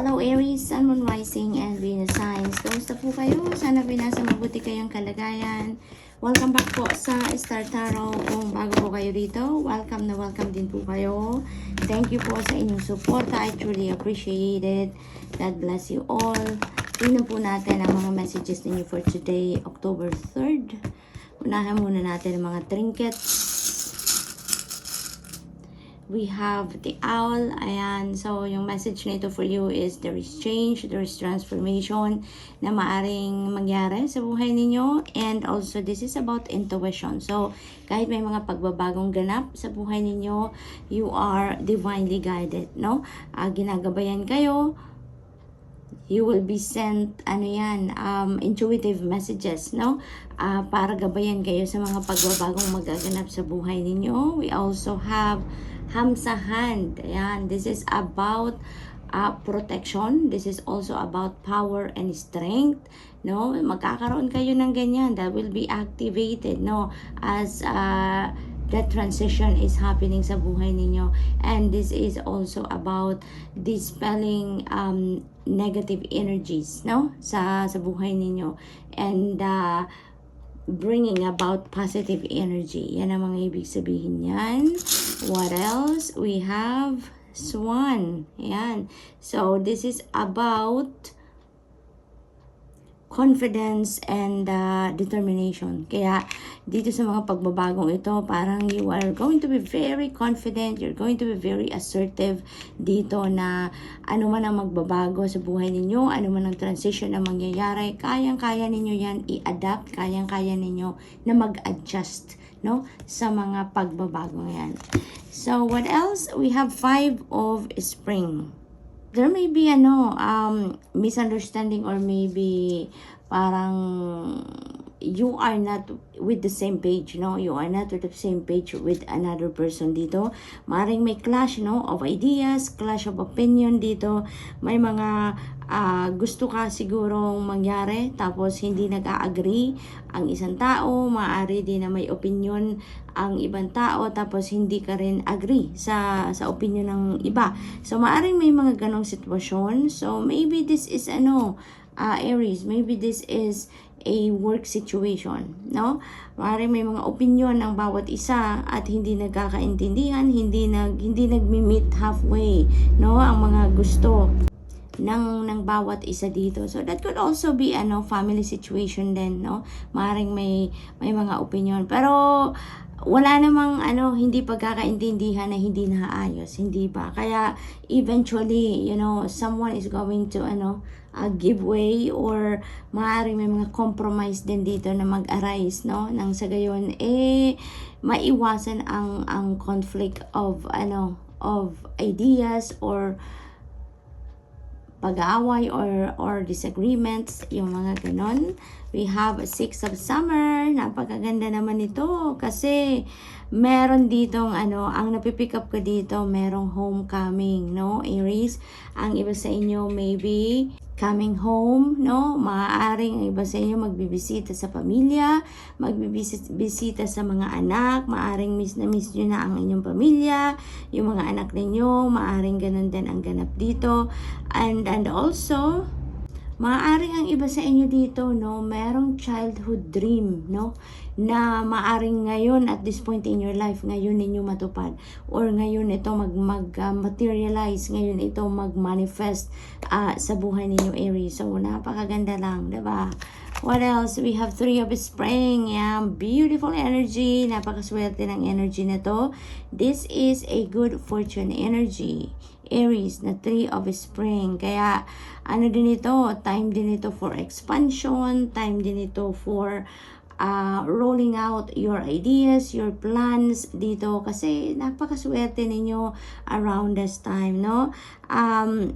Hello Aries, Sun, Moon, Rising, and Venus signs. Kamusta po kayo? Sana binasa mabuti kayong kalagayan. Welcome back po sa Star Tarot. Kung bago po kayo dito, welcome na welcome din po kayo. Thank you po sa inyong support. I truly appreciate it. God bless you all. Tingnan po natin ang mga messages ninyo for today, October 3rd. Unahan muna natin ang mga trinkets. We have the owl. Ayan. So, yung message nito for you is there is change, there is transformation na maaring mangyari sa buhay ninyo. And also, this is about intuition. So, kahit may mga pagbabagong ganap sa buhay ninyo, you are divinely guided, no? Ginagabayan kayo. You will be sent, intuitive messages, no? Para gabayan kayo sa mga pagbabagong magaganap sa buhay ninyo. We also have Hamsahan. Ayan, this is about protection. This is also about power and strength. No, magkakaroon kayo ng ganyan that will be activated, no, as that transition is happening sa buhay ninyo. And this is also about dispelling negative energies, no, sa buhay ninyo, and bringing about positive energy. Yan ang mga ibig sabihin yan. What else? We have Swan. Yan. So, this is about confidence and determination. Kaya, dito sa mga pagbabagong ito, parang you are going to be very confident, you're going to be very assertive dito na ano man ang magbabago sa buhay ninyo, ano man ang transition na mangyayari, kayang-kaya ninyo yan i-adapt, kayang-kaya ninyo na mag-adjust, no, sa mga pagbabago yan. So, what else? We have 5 of Spring. There may be misunderstanding, or maybe parang you are not with the same page, no? You are not with the same page with another person dito. Maring may clash, no, of ideas, clash of opinion dito. May mga gusto ka sigurong mangyari, tapos hindi nag-a-agree ang isang tao. Maaari din na may opinion ang ibang tao, tapos hindi ka rin agree sa opinion ng iba. So, maaring may mga ganong sitwasyon. So, maybe this is Aries, maybe this is a work situation, no? Maaaring may mga opinion ng bawat isa at hindi nagkakaintindihan, hindi nagmi-meet halfway, no, ang mga gusto ng bawat isa dito. So that could also be family situation din, no? Maaaring may mga opinion, pero wala namang hindi pagkakaintindihan na hindi naayos, hindi ba? Kaya eventually, someone is going to give way, or maaaring may mga compromise din dito na mag-arise, no? Nang sa gayon maiwasan ang conflict of ideas, or pag-aaway, or disagreements, yung mga ganon. We have a 6 of Summer. Napakaganda naman ito kasi meron ditong ang napipick up ko dito, merong homecoming, no, Aries. Ang iba sa inyo maybe coming home, no? Maaaring ang iba sa inyo magbibisita sa pamilya, magbibisita sa mga anak, maaaring miss na miss nyo na ang inyong pamilya, yung mga anak ninyo, maaaring ganun din ang ganap dito. And also, maaaring ang iba sa inyo dito, no, merong childhood dream, no, na maaaring ngayon at this point in your life, ngayon ninyo matupad, or ngayon ito materialize, ngayon ito mag-manifest sa buhay ninyo, Aries. So, napakaganda lang, diba? What else? We have 3 of Spring. Yeah, beautiful energy. Napakaswerte ng energy na to. This is a good fortune energy, Aries, na 3 of Spring. Kaya, din ito, time din ito for expansion, time din ito for rolling out your ideas, your plans dito, kasi napakaswerte ninyo around this time, no?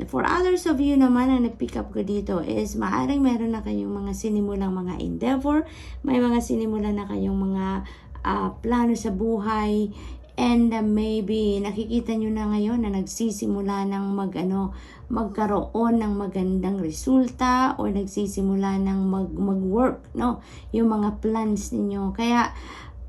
For others of you naman, ang nag-pick up ko dito is maaring meron na kayong mga sinimulang mga endeavor, may mga sinimulan na kayong mga plano sa buhay, and maybe nakikita nyo na ngayon na nagsisimula ng magkaroon ng magandang resulta, or nagsisimula ng mag-work, no, yung mga plans ninyo. Kaya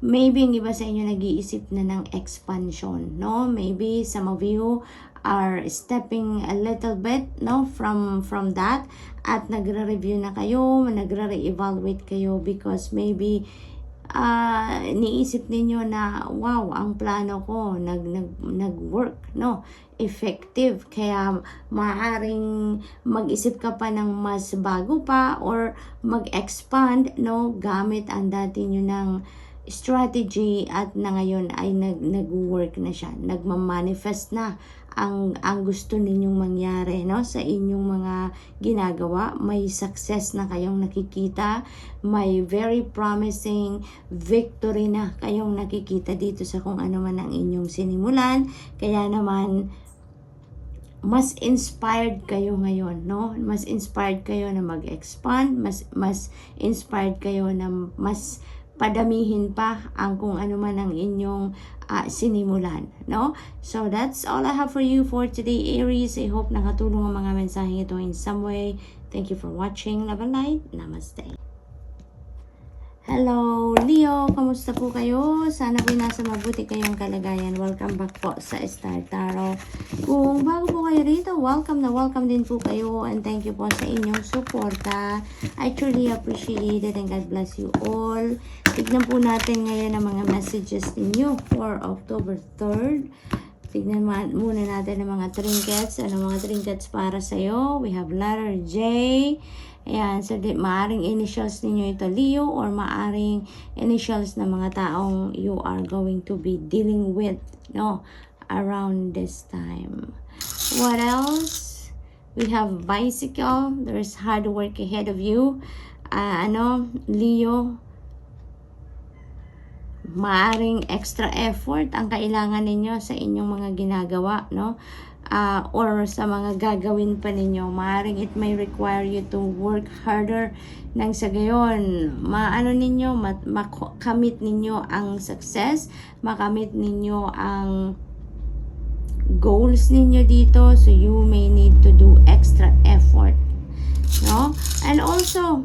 maybe ang iba sa inyo nag-iisip na ng expansion, no? Maybe some of you are stepping a little bit, no, from that, at nagre-review na kayo, nagre-re-evaluate kayo because maybe niisip ninyo na wow, ang plano ko nag-work, no, effective, kaya maaaring mag-isip ka pa ng mas bago pa or mag-expand, no, gamit ang dati nyo ng strategy at na ngayon ay nag-work na siya, nagma-manifest na ang gusto ninyong mangyari, no, sa inyong mga ginagawa. May success na kayong nakikita, may very promising victory na kayong nakikita dito sa kung ano man ang inyong sinimulan. Kaya naman mas inspired kayo ngayon, no? Mas inspired kayo na mag-expand, mas inspired kayo na mas padamihin pa ang kung ano man ang inyong sinimulan, no? So that's all I have for you for today, Aries. I hope nakatulong ang mga mensahe ito in some way. Thank you for watching. Love and light. Namaste. Hello, Leo. Kamusta po kayo? Sana po nasa mabuti kayong kalagayan. Welcome back po sa Star Tarot. Kung bago po kayo rito, welcome na welcome din po kayo. And thank you po sa inyong suporta. I truly appreciate it and God bless you all. Tignan po natin ngayon ang mga messages ninyo for October 3rd. Tignan muna natin ang mga trinkets. Ano mga trinkets para sa'yo? We have letter J. Ayan, so maaring initials ninyo ito, Leo, or maaring initials ng mga taong you are going to be dealing with, no, around this time. What else? We have bicycle. There is hard work ahead of you. Leo, maaring extra effort ang kailangan ninyo sa inyong mga ginagawa, no? Or sa mga gagawin pa ninyo. Maaring it may require you to work harder nang sa gayon makamit ninyo ang success, makamit ninyo ang goals ninyo dito. So you may need to do extra effort, no? And also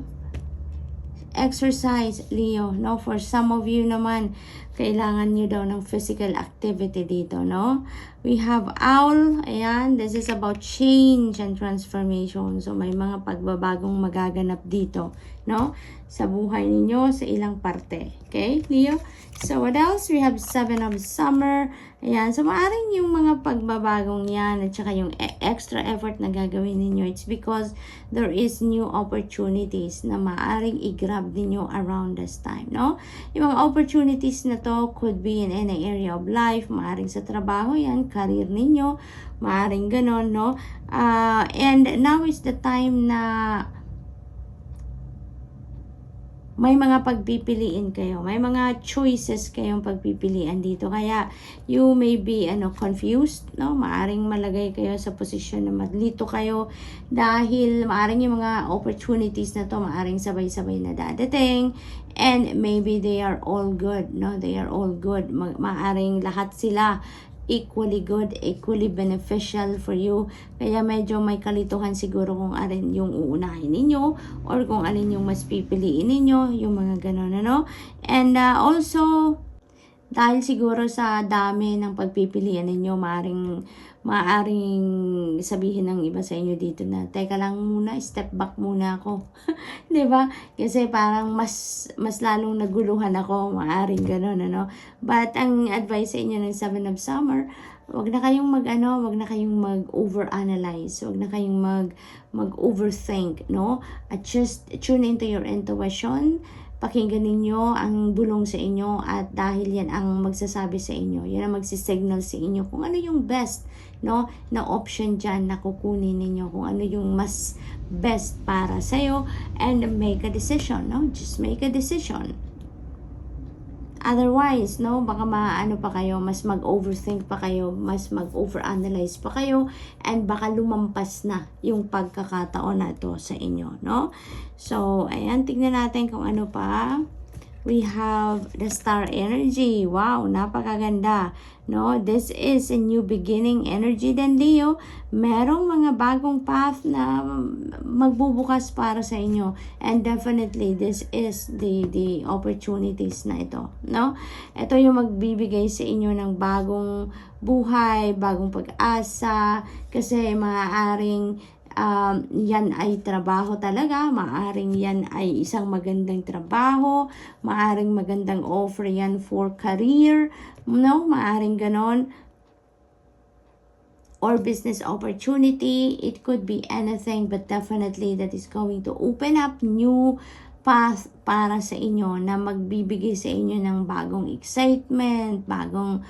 exercise, Leo, no? For some of you naman, kailangan nyo daw ng physical activity dito, no? We have owl. Ayan, this is about change and transformation. So may mga pagbabagong magaganap dito, no, sa buhay ninyo sa ilang parte. Okay, Leo? So what else? We have 7 of summer. Ayan, so maaring yung mga pagbabagong yan at saka yung extra effort na gagawin ninyo, it's because there is new opportunities na maaring i-grab ninyo around this time, no? Yung mga opportunities na to could be in any area of life. Maaring sa trabaho yan, career ninyo, maaring ganon, no? And now is the time na may mga pagpipiliin kayo. May mga choices kayong pagpipilian dito. Kaya you may be confused, no? Maaring malagay kayo sa posisyon na malito kayo dahil maaring yung mga opportunities na to maaring sabay-sabay na dadating, and maybe they are all good, no? They are all good. Maaring lahat sila equally good, equally beneficial for you. Kaya medyo may kalituhan siguro kung alin yung uunahin ninyo or kung alin yung mas pipiliin ninyo, yung mga ganon, ano? And also, dahil siguro sa dami ng pagpipilian ninyo, maaring sabihin ng iba sa inyo dito na, teka lang muna, step back muna ako. 'Di ba? Kasi parang mas lalong naguluhan ako, maaring gano'n, ano? But ang advice sa inyo ng 7 of summer, wag na kayong mag-overanalyze, wag na kayong mag-overthink, no? At just tune into your intuition. Pakinggan ninyo ang bulong sa inyo, at dahil yan ang magsasabi sa inyo, yan ang magsisignal sa inyo kung ano yung best, no, na option dyan na kukunin ninyo, kung ano yung mas best para sa'yo, and make a decision, no? Just make a decision. Otherwise, no, baka pa kayo, mas mag-overthink pa kayo, mas mag-overanalyze pa kayo, and baka lumampas na yung pagkakataon na ito sa inyo, no? So, ayan, tignan natin kung ano pa. we have the star energy. Wow, napakaganda. No, this is a new beginning energy then, Leo. Merong mga bagong path na magbubukas para sa inyo. And definitely, this is the opportunities na ito. No? Ito yung magbibigay sa inyo ng bagong buhay, bagong pag-asa. Kasi maaaring yan ay trabaho talaga, maaring yan ay isang magandang trabaho, maaring magandang offer yan for career, no, maaring ganon, or business opportunity. It could be anything, but definitely that is going to open up new path para sa inyo na magbibigay sa inyo ng bagong excitement, bagong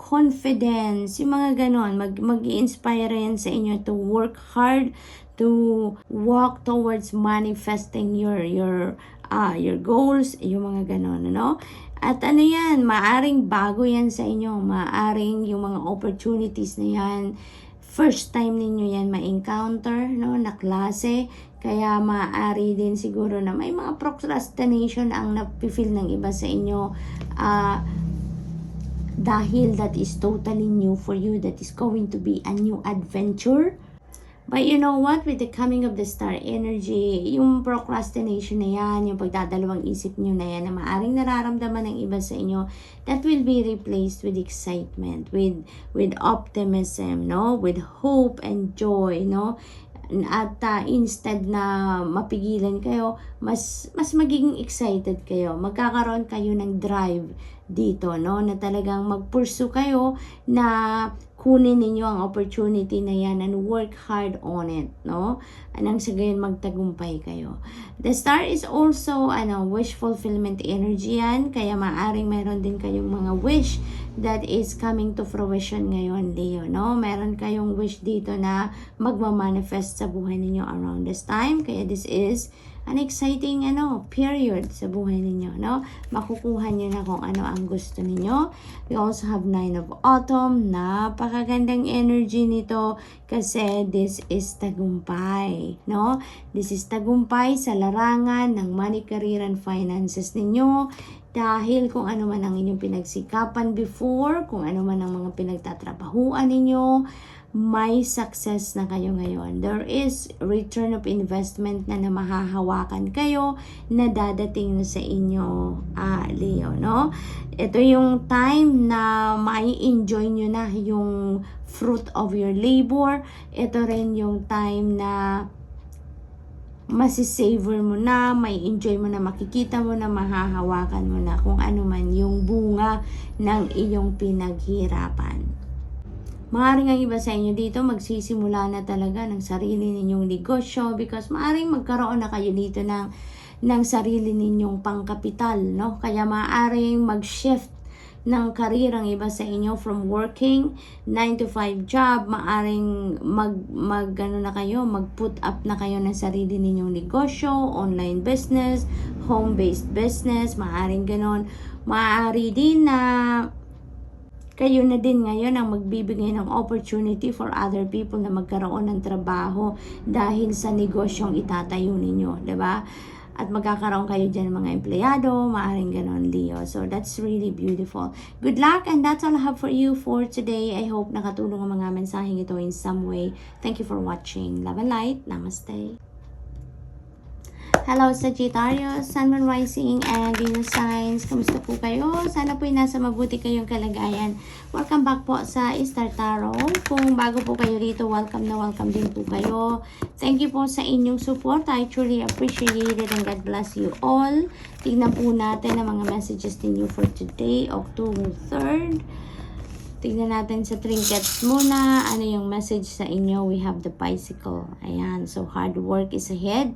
confidence, yung mga ganon, mag-inspire yan sa inyo to work hard, to walk towards manifesting your goals, yung mga ganon, no? At ano yan, maaring bago yan sa inyo, maaring yung mga opportunities na yan, first time ninyo yan ma-encounter, no, na klase, kaya maaari din siguro na may mga procrastination ang napifeel ng iba sa inyo, dahil that is totally new for you, that is going to be a new adventure. But you know what, with the coming of the star energy, yung procrastination na yan, yung pagdadalawang isip nyo na yan, na maaring nararamdaman ng iba sa inyo, that will be replaced with excitement, with optimism, no, with hope and joy, no. At instead na mapigilan kayo, mas magiging excited kayo, magkakaroon kayo ng drive dito, no, na talagang mag-pursue kayo na kunin ninyo ang opportunity na yan and work hard on it, no, anang sa gayon magtagumpay kayo. The star is also wish fulfillment energy yan, kaya maaring meron din kayong mga wish that is coming to fruition ngayon, Leo, no, meron kayong wish dito na magmamanifest sa buhay ninyo around this time, kaya this is an exciting period sa buhay ninyo, no? Makukuha niyo na kung ano ang gusto ninyo. We also have 9 of Autumn. Napakagandang energy nito kasi this is tagumpay, no? This is tagumpay sa larangan ng money, career, and finances ninyo. Dahil kung ano man ang inyong pinagsikapan before, kung ano man ang mga pinagtatrabahuan ninyo, may success na kayo ngayon. There is return of investment na mahahawakan kayo na dadating na sa inyo, Leo, no? Ito yung time na mai-enjoy nyo na yung fruit of your labor. Ito rin yung time na masisavor mo na, may enjoy mo na, makikita mo na, mahahawakan mo na kung ano man yung bunga ng iyong pinaghirapan. Maaring ang iba sa inyo dito magsisimula na talaga ng sarili ninyong negosyo because maaring magkaroon na kayo dito ng sarili ninyong pangkapital, no? Kaya maaring mag-shift ng career ang iba sa inyo from working 9 to 5 job, maaring mag-put up na kayo ng sarili ninyong negosyo, online business, home-based business, maaring ganon. Maaari din na kayo na din ngayon ang magbibigay ng opportunity for other people na magkaroon ng trabaho dahil sa negosyong itatayo ninyo, diba? At magkakaroon kayo dyan ng mga empleyado, maaaring ganon, Leo. So, that's really beautiful. Good luck, and that's all I have for you for today. I hope nakatulong ang mga mensaheng ito in some way. Thank you for watching. Love and light. Namaste. Hello Sagittarius, Sun, Moon, Rising, and Venus signs. Kamusta po kayo? Sana po nasa mabuti kayong kalagayan. Welcome back po sa Star Tarot. Kung bago po kayo dito, welcome na welcome din po kayo. Thank you po sa inyong support. I truly appreciate it and God bless you all. Tignan po natin ang mga messages ninyo for today, October 3rd. Tignan natin sa trinkets muna. Ano yung message sa inyo? We have the bicycle. Ayan. So, hard work is ahead.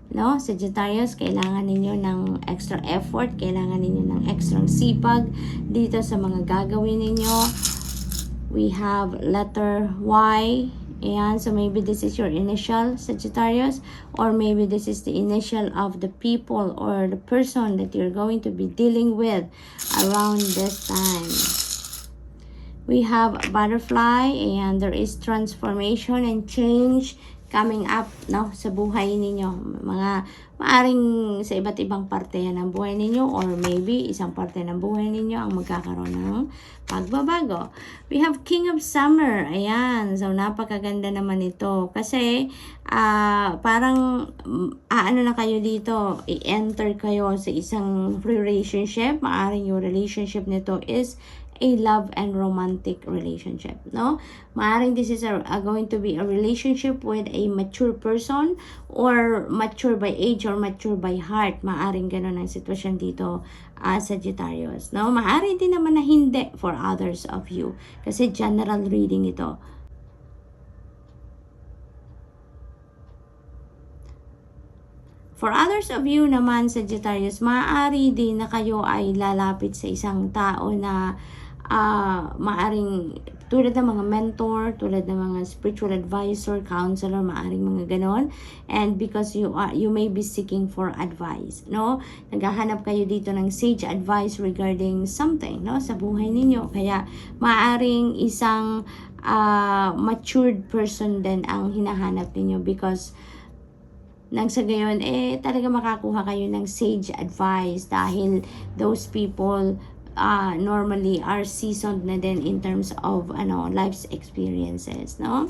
No, Sagittarius, kailangan ninyo ng extra effort, kailangan ninyo ng extra sipag dito sa mga gagawin ninyo. We have letter Y. Ayan, so maybe this is your initial, Sagittarius, or maybe this is the initial of the people or the person that you're going to be dealing with around this time. We have butterfly, and there is transformation and change coming up, no, sa buhay ninyo. Mga maaring sa iba't ibang parte yan ng buhay ninyo, or maybe isang parte ng buhay ninyo ang magkakaroon ng pagbabago. We have King of Summer. Ayan. So, napakaganda naman ito. Kasi, parang, ano na kayo dito, i-enter kayo sa isang relationship. Maaring yung relationship nito is a love and romantic relationship, no? Maaring this is going to be a relationship with a mature person, or mature by age or mature by heart. Maaring ganun ang sitwasyon dito, Sagittarius, no? Maaring din naman na hindi for others of you, kasi general reading ito. For others of you naman, Sagittarius, maaari din na kayo ay lalapit sa isang tao na maaring tulad ng mga mentor, tulad ng mga spiritual advisor, counselor, maaring mga ganon. And because you may be seeking for advice, no? Naghahanap kayo dito ng sage advice regarding something, no, sa buhay ninyo. Kaya maaring isang matured person din ang hinahanap ninyo, because nang sa gayon, talaga makakuha kayo ng sage advice, dahil those people normally are seasoned na din in terms of life's experiences, no?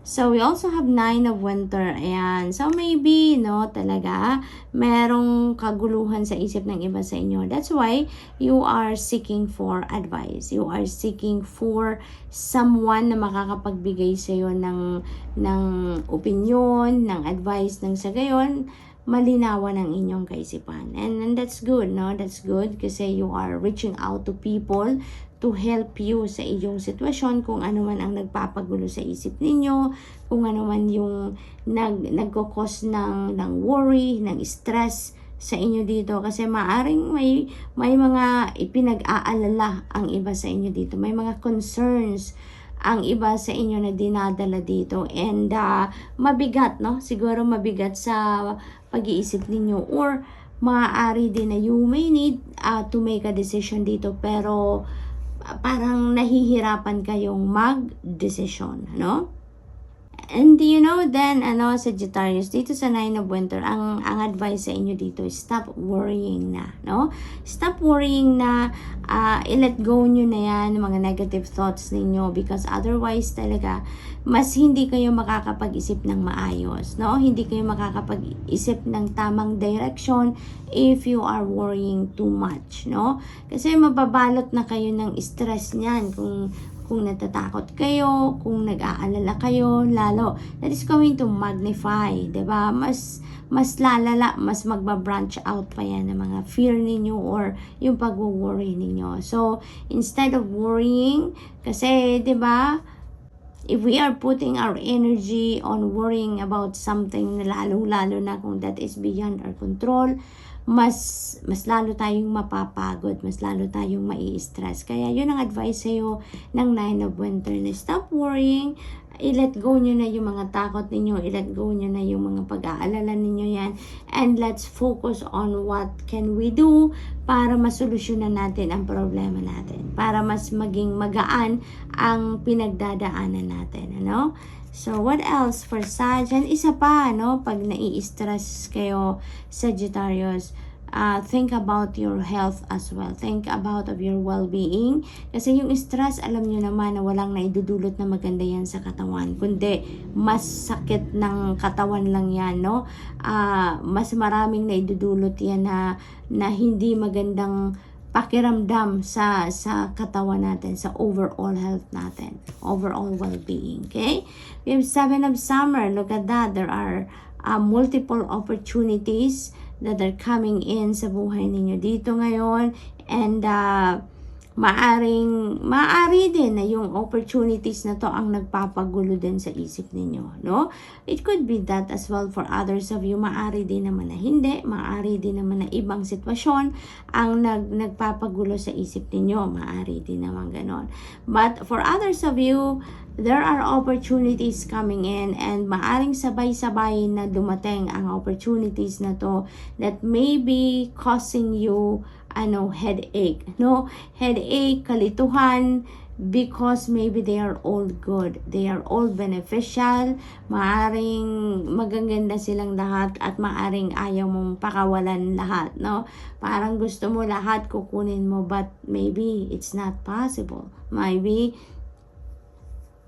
So, we also have 9 of Winter. Ayan. So, maybe, no, talaga, merong kaguluhan sa isip ng iba sa inyo. That's why you are seeking for advice. You are seeking for someone na makakapagbigay sa iyo ng opinion, ng advice, ng sa gayon, malinawan ang inyong kaisipan. And that's good, no? That's good kasi you are reaching out to people to help you sa iyong sitwasyon, kung ano man ang nagpapagulo sa isip ninyo, kung ano man yung nagkukos ng worry, ng stress sa inyo dito, kasi maaring may mga ipinag-aalala ang iba sa inyo dito, may mga concerns ang iba sa inyo na dinadala dito, and mabigat, no? Siguro mabigat sa pag-iisip ninyo, or maaari din na you may need to make a decision dito, pero parang nahihirapan kayong mag-decision, no? And then, Sagittarius, dito sa 9 of Winter, ang advice sa inyo dito is stop worrying na, no? Stop worrying na, i-let go nyo na yan, mga negative thoughts ninyo, because otherwise talaga, mas hindi kayo makakapag-isip ng maayos, no? Hindi kayo makakapag-isip ng tamang direction if you are worrying too much, no? Kasi mababalot na kayo ng stress niyan kung natatakot kayo, kung nag-aalala kayo, lalo, that is going to magnify, diba? Mas lalala, mas magba-branch out pa yan ng mga fear ninyo or yung pag-worry ninyo. So, instead of worrying, kasi, diba, if we are putting our energy on worrying about something, lalo na kung that is beyond our control, mas lalo tayong mapapagod, mas lalo tayong mai-stress. Kaya yun ang advice sa'yo ng 9 of Winter, na stop worrying, i-let go nyo na yung mga takot ninyo, i-let go nyo na yung mga pag-aalala ninyo yan, and let's focus on what can we do para masolusyonan natin ang problema natin, para mas maging magaan ang pinagdadaanan natin, ano? So, what else for Sag? And isa pa, no? Pag nai-stress kayo, Sagittarius, think about your health as well. Think about of your well-being. Kasi yung stress, alam nyo naman na walang naidudulot na maganda yan sa katawan. Kundi, mas sakit ng katawan lang yan, no? Mas maraming naidudulot yan na hindi magandang pakiramdam sa katawan natin, sa overall health natin, overall well-being, okay? We have 7 of Summer. Look at that. There are multiple opportunities that are coming in sa buhay ninyo dito ngayon, and maaari din na yung opportunities na to ang nagpapagulo din sa isip ninyo, no? It could be that as well for others of you. Maaari din naman na hindi, maaari din naman na ibang sitwasyon ang nagpapagulo sa isip ninyo, maaari din naman ganon. But for others of you, there are opportunities coming in, and maaring sabay-sabay na dumating ang opportunities na to that may be causing you headache, no? Headache, kalituhan, because maybe they are all good. They are all beneficial. Maaring magaganda silang lahat at maaring ayaw mong pakawalan lahat, no? Parang gusto mo lahat kukunin mo, but maybe it's not possible. Maybe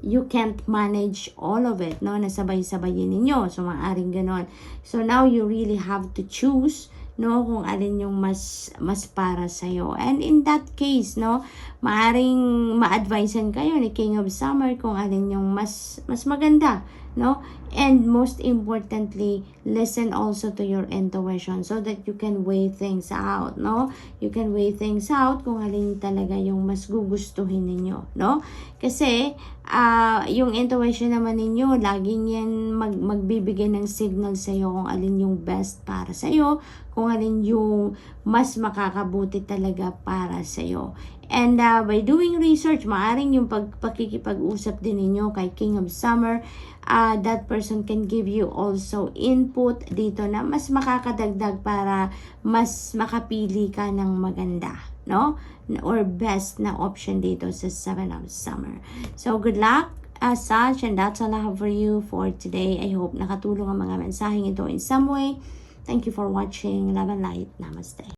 you can't manage all of it, no? Nasabay-sabayin ninyo. So, maaring ganon. So, now you really have to choose, no, kung alin yung mas para sa'yo. And in that case, no, maaring ma-advisean kayo ni King of Summer kung alin yung mas maganda, no? And most importantly, listen also to your intuition so that you can weigh things out, no? You can weigh things out kung alin talaga yung mas gugustuhin ninyo, no? Kasi yung intuition naman ninyo, laging yan magbibigay ng signal sa'yo kung alin yung best para sa'yo, kung alin yung mas makakabuti talaga para sa'yo. And by doing research, maaring yung pakikipag-usap din ninyo kay King of Summer, that person can give you also input dito na mas makakadagdag para mas makapili ka ng maganda, no? Or best na option dito sa 7 of Summer. So, good luck as such, and that's all I have for you for today. I hope nakatulong ang mga mensaheng ito in some way. Thank you for watching. Love and light. Namaste.